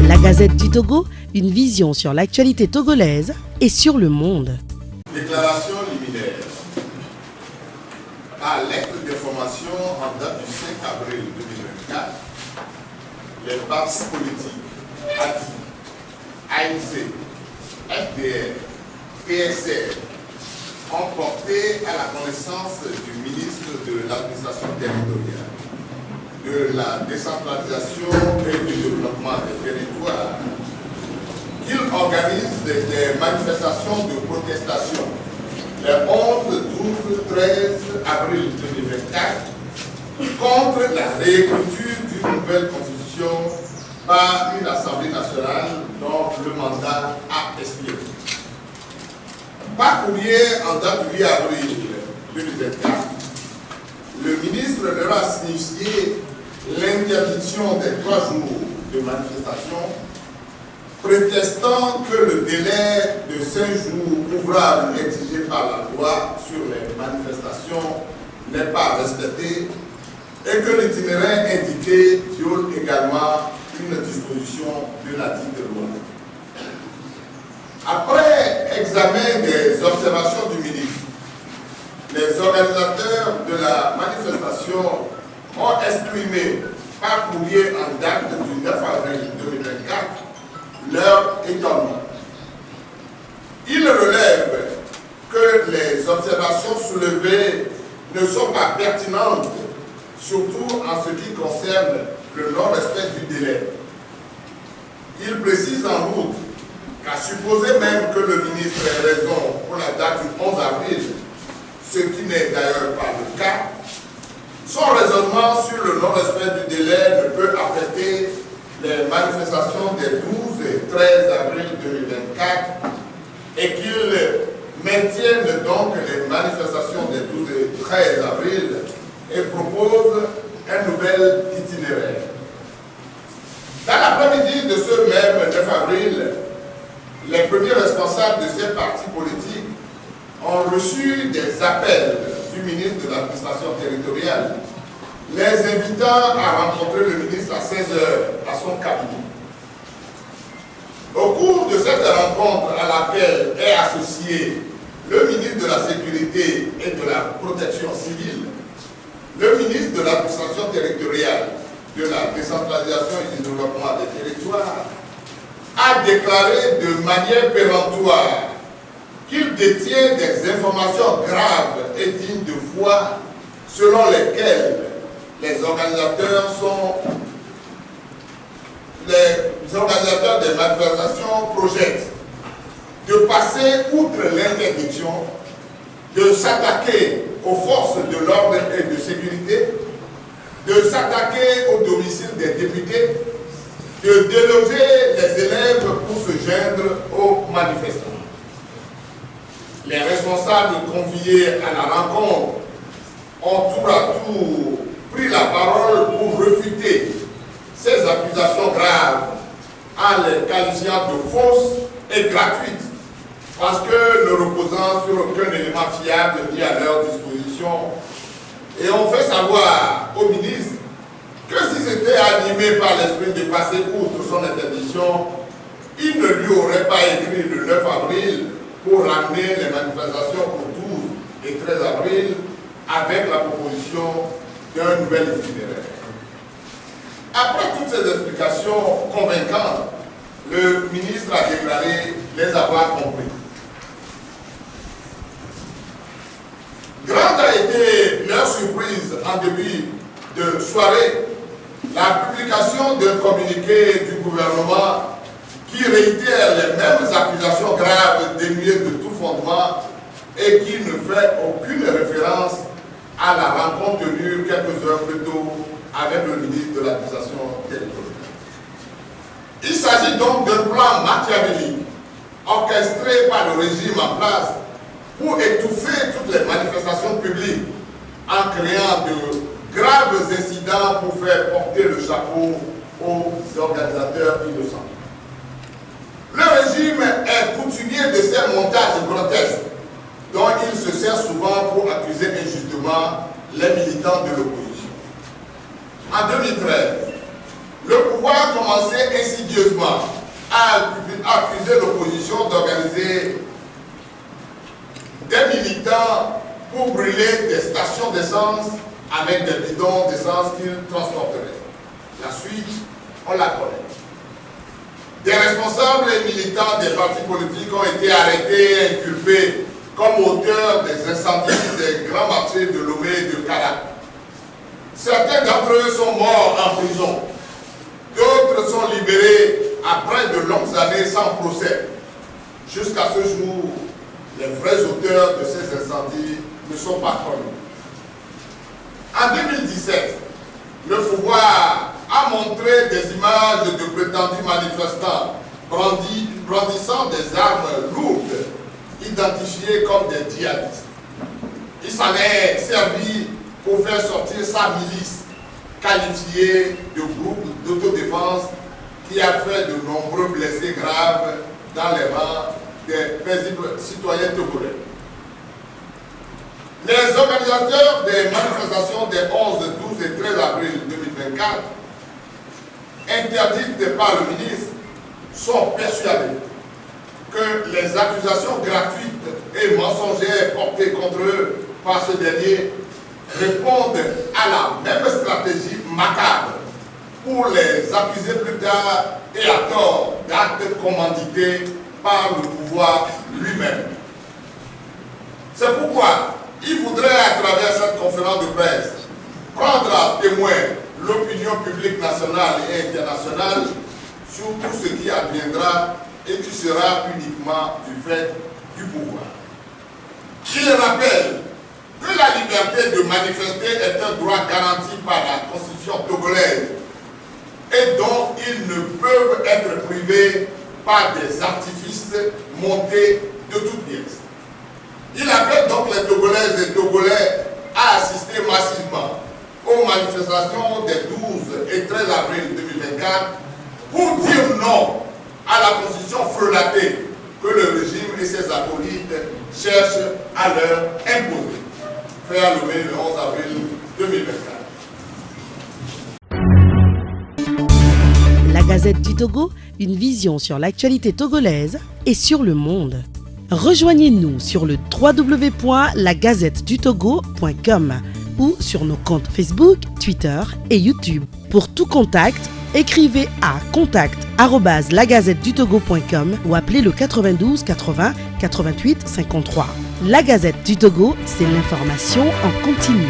La Gazette du Togo, une vision sur l'actualité togolaise et sur le monde. Déclaration liminaire. À lettre d'information en date du 5 avril 2024, les partis politiques ADI, ANC, FDR, PSR ont porté à la connaissance du ministre de l'administration territoriale, de la décentralisation et du développement des territoires qu'il organise des manifestations de protestation les 11, 12, 13 avril 2024 contre la réécriture d'une nouvelle constitution par une Assemblée nationale dont le mandat a expiré. Par courrier en date du 8 avril 2024, le ministre leur a signifié l'interdiction des 3 jours de manifestation, prétextant que le délai de 5 jours ouvrables exigé par la loi sur les manifestations n'est pas respecté et que l'itinéraire indiqué viole également une disposition de la dite loi. Après examen des observations du ministre, les organisateurs de la manifestation ont exprimé par courrier en date du 9 avril 2024 leur étonnement. Ils relèvent que les observations soulevées ne sont pas pertinentes, surtout en ce qui concerne le non-respect du délai. Ils précisent en outre qu'à supposer même que le ministre ait raison pour la date du 11 avril, ce qui n'est d'ailleurs pas le cas, son raisonnement sur le non-respect du délai ne peut affecter les manifestations des 12 et 13 avril 2024 et qu'ils maintiennent donc les manifestations des 12 et 13 avril et proposent un nouvel itinéraire. Dans l'après-midi de ce même 9 avril, les premiers responsables de ces partis politiques ont reçu des appels du ministre de l'administration territoriale, les invitant à rencontrer le ministre à 16h à son cabinet. Au cours de cette rencontre à laquelle est associé le ministre de la Sécurité et de la Protection civile, le ministre de l'administration territoriale, de la décentralisation et du développement des territoires, a déclaré de manière péremptoire qu'il détient des informations graves et dignes de foi selon lesquelles les organisateurs des manifestations projettent de passer outre l'interdiction, de s'attaquer aux forces de l'ordre et de sécurité, de s'attaquer au domicile des députés, de déloger les élèves pour se joindre aux manifestants. Les responsables conviés à la rencontre ont tour à tour pris la parole pour refuter ces accusations graves en les qualifiant de fausses et gratuites parce que ne reposant sur aucun élément fiable mis à leur disposition, et ont fait savoir au ministre que s'ils étaient animés par l'esprit de passer outre son interdiction, il ne lui aurait pas écrit le 9 avril pour ramener les manifestations au 12 et 13 avril avec la proposition d'un nouvel itinéraire. Après toutes ces explications convaincantes, le ministre a déclaré les avoir compris. Grande a été leur surprise en début de soirée, la publication d'un communiqué du gouvernement qui réitère les mêmes accusations graves dénuées de tout fondement et qui ne fait aucune référence à la rencontre tenue quelques heures plus tôt avec le ministre de l'administration territoriale. Il s'agit donc d'un plan machiavélique orchestré par le régime en place pour étouffer toutes les manifestations publiques en créant de graves incidents pour faire porter le chapeau aux organisateurs innocents. Le régime est coutumier de ces montages grotesques dont il se sert souvent pour accuser injustement les militants de l'opposition. En 2013, Le pouvoir commençait insidieusement à accuser l'opposition d'organiser des militants pour brûler des stations d'essence avec des bidons d'essence qu'ils transporteraient. La suite, on la connaît. Des responsables et militants des partis politiques ont été arrêtés et inculpés comme auteurs des incendies des grands marchés de Lomé et de Kara. Certains d'entre eux sont morts en prison. D'autres sont libérés après de longues années sans procès. Jusqu'à ce jour, les vrais auteurs de ces incendies ne sont pas connus. En 2017, le pouvoir a montré des images de prétendus manifestants brandissant des armes lourdes, identifiées comme des djihadistes. Il s'en est servi pour faire sortir sa milice, qualifiée de groupe d'autodéfense, qui a fait de nombreux blessés graves dans les rangs des paisibles citoyens togolais. Les organisateurs des manifestations des 11, 12 et 13 avril 2024, interdites par le ministre, sont persuadés que les accusations gratuites et mensongères portées contre eux par ce dernier répondent à la même stratégie macabre pour les accuser plus tard et à tort d'actes commandités par le pouvoir lui-même. C'est pourquoi il faudrait, à travers cette conférence de presse, prendre à témoin l'opinion publique nationale et internationale sur tout ce qui adviendra et qui sera uniquement du fait du pouvoir. Je rappelle que la liberté de manifester est un droit garanti par la Constitution togolaise et dont ils ne peuvent être privés par des artifices montés de toutes pièces. Il appelle donc les Togolaises et Togolais à assister massivement aux manifestations des 12 et 13 avril 2024 pour dire non à la constitution frelatée que le régime et ses acolytes cherchent à leur imposer. Fait à Lomé le 11 avril 2024. La Gazette du Togo, une vision sur l'actualité togolaise et sur le monde. Rejoignez-nous sur le www.lagazettedutogo.com ou sur nos comptes Facebook, Twitter et YouTube. Pour tout contact, écrivez à contact@lagazettedutogo.com ou appelez le 92 80 88 53. La Gazette du Togo, c'est l'information en continu.